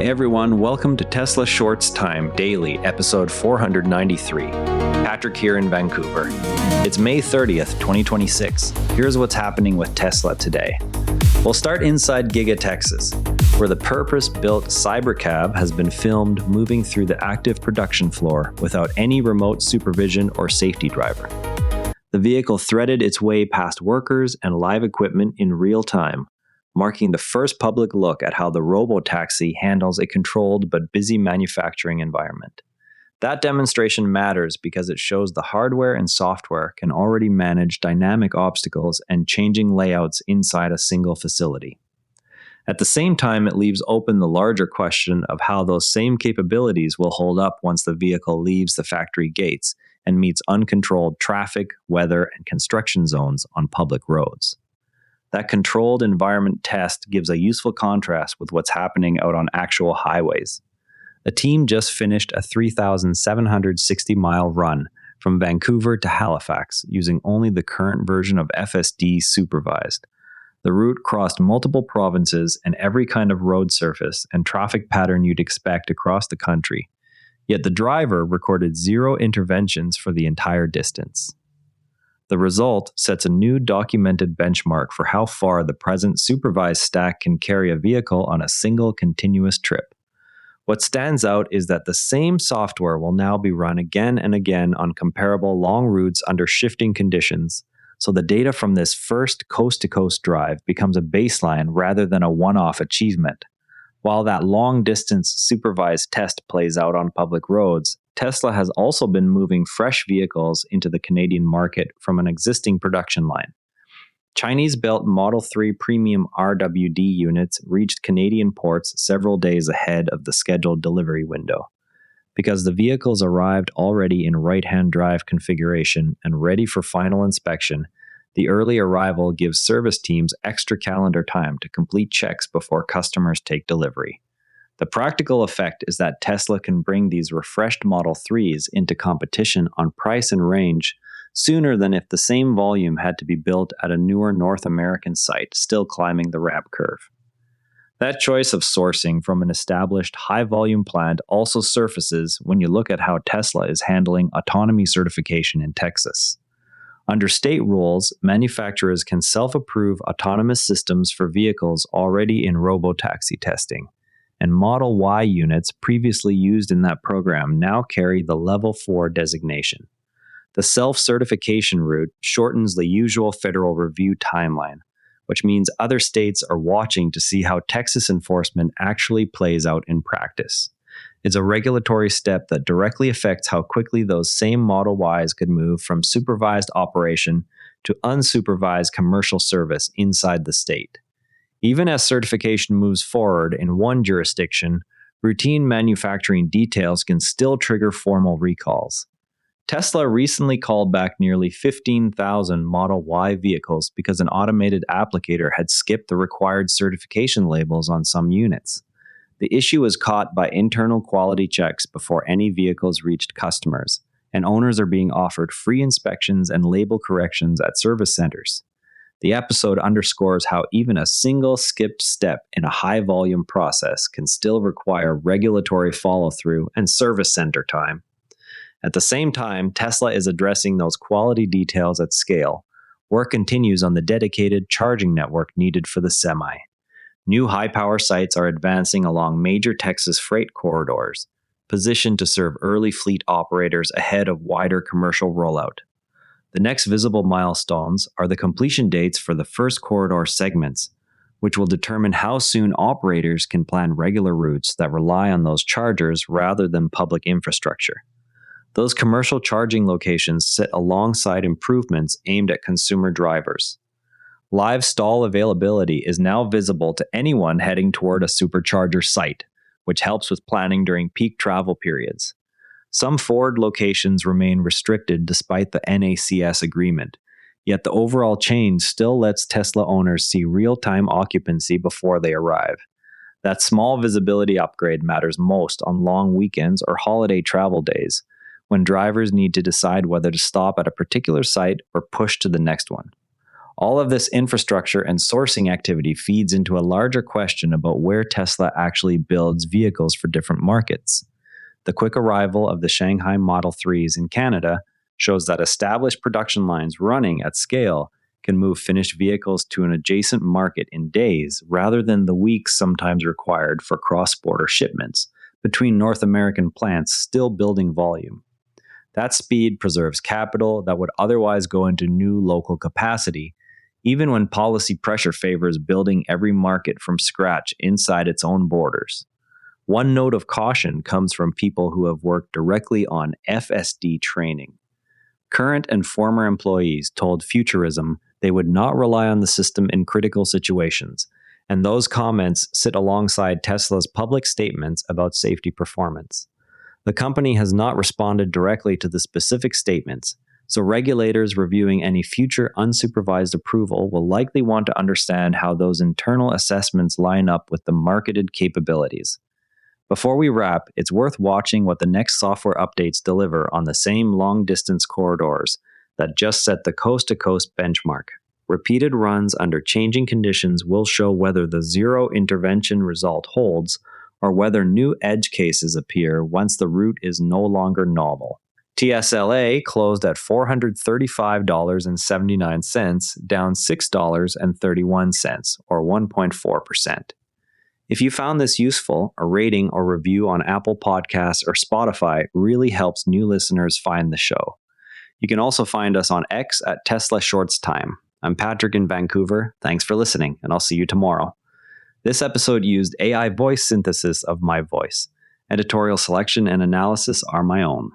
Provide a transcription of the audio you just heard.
everyone, welcome to Tesla Shorts Time Daily, episode 493. Patrick here in Vancouver. It's May 30th, 2026. Here's what's happening with Tesla today. We'll start inside Giga Texas, where the purpose-built Cybercab has been filmed moving through the active production floor without any remote supervision or safety driver. The vehicle threaded its way past workers and live equipment in real time, marking the first public look at how the robotaxi handles a controlled but busy manufacturing environment. That demonstration matters because it shows the hardware and software can already manage dynamic obstacles and changing layouts inside a single facility. At the same time, it leaves open the larger question of how those same capabilities will hold up once the vehicle leaves the factory gates and meets uncontrolled traffic, weather, and construction zones on public roads. That controlled environment test gives a useful contrast with what's happening out on actual highways. A team just finished a 3,760-mile run from Vancouver to Halifax using only the current version of FSD supervised. The route crossed multiple provinces and every kind of road surface and traffic pattern you'd expect across the country. Yet the driver recorded 0 interventions for the entire distance. The result sets a new documented benchmark for how far the present supervised stack can carry a vehicle on a single continuous trip. What stands out is that the same software will now be run again and again on comparable long routes under shifting conditions, so the data from this first coast-to-coast drive becomes a baseline rather than a one-off achievement. While that long-distance supervised test plays out on public roads, Tesla has also been moving fresh vehicles into the Canadian market from an existing production line. Chinese-built Model 3 premium RWD units reached Canadian ports several days ahead of the scheduled delivery window. Because the vehicles arrived already in right-hand drive configuration and ready for final inspection, the early arrival gives service teams extra calendar time to complete checks before customers take delivery. The practical effect is that Tesla can bring these refreshed Model 3s into competition on price and range sooner than if the same volume had to be built at a newer North American site still climbing the ramp curve. That choice of sourcing from an established high-volume plant also surfaces when you look at how Tesla is handling autonomy certification in Texas. Under state rules, manufacturers can self-approve autonomous systems for vehicles already in robotaxi testing, and Model Y units previously used in that program now carry the Level 4 designation. The self-certification route shortens the usual federal review timeline, which means other states are watching to see how Texas enforcement actually plays out in practice. It's a regulatory step that directly affects how quickly those same Model Ys could move from supervised operation to unsupervised commercial service inside the state. Even as certification moves forward in one jurisdiction, routine manufacturing details can still trigger formal recalls. Tesla recently called back nearly 15,000 Model Y vehicles because an automated applicator had skipped the required certification labels on some units. The issue was caught by internal quality checks before any vehicles reached customers, and owners are being offered free inspections and label corrections at service centers. The episode underscores how even a single skipped step in a high-volume process can still require regulatory follow-through and service center time. At the same time, Tesla is addressing those quality details at scale. Work continues on the dedicated charging network needed for the Semi. New high-power sites are advancing along major Texas freight corridors, positioned to serve early fleet operators ahead of wider commercial rollout. The next visible milestones are the completion dates for the first corridor segments, which will determine how soon operators can plan regular routes that rely on those chargers rather than public infrastructure. Those commercial charging locations sit alongside improvements aimed at consumer drivers. Live stall availability is now visible to anyone heading toward a supercharger site, which helps with planning during peak travel periods. Some Ford locations remain restricted despite the NACS agreement, yet the overall chain still lets Tesla owners see real-time occupancy before they arrive. That small visibility upgrade matters most on long weekends or holiday travel days, when drivers need to decide whether to stop at a particular site or push to the next one. All of this infrastructure and sourcing activity feeds into a larger question about where Tesla actually builds vehicles for different markets. The quick arrival of the Shanghai Model 3s in Canada shows that established production lines running at scale can move finished vehicles to an adjacent market in days rather than the weeks sometimes required for cross-border shipments between North American plants still building volume. That speed preserves capital that would otherwise go into new local capacity, even when policy pressure favors building every market from scratch inside its own borders. One note of caution comes from people who have worked directly on FSD training. Current and former employees told Futurism they would not rely on the system in critical situations, and those comments sit alongside Tesla's public statements about safety performance. The company has not responded directly to the specific statements, so regulators reviewing any future unsupervised approval will likely want to understand how those internal assessments line up with the marketed capabilities. Before we wrap, it's worth watching what the next software updates deliver on the same long-distance corridors that just set the coast-to-coast benchmark. Repeated runs under changing conditions will show whether the zero intervention result holds or whether new edge cases appear once the route is no longer novel. TSLA closed at $435.79, down $6.31, or 1.4%. If you found this useful, a rating or review on Apple Podcasts or Spotify really helps new listeners find the show. You can also find us on X at Tesla Shorts Time. I'm Patrick in Vancouver. Thanks for listening, and I'll see you tomorrow. This episode used AI voice synthesis of my voice. Editorial selection and analysis are my own.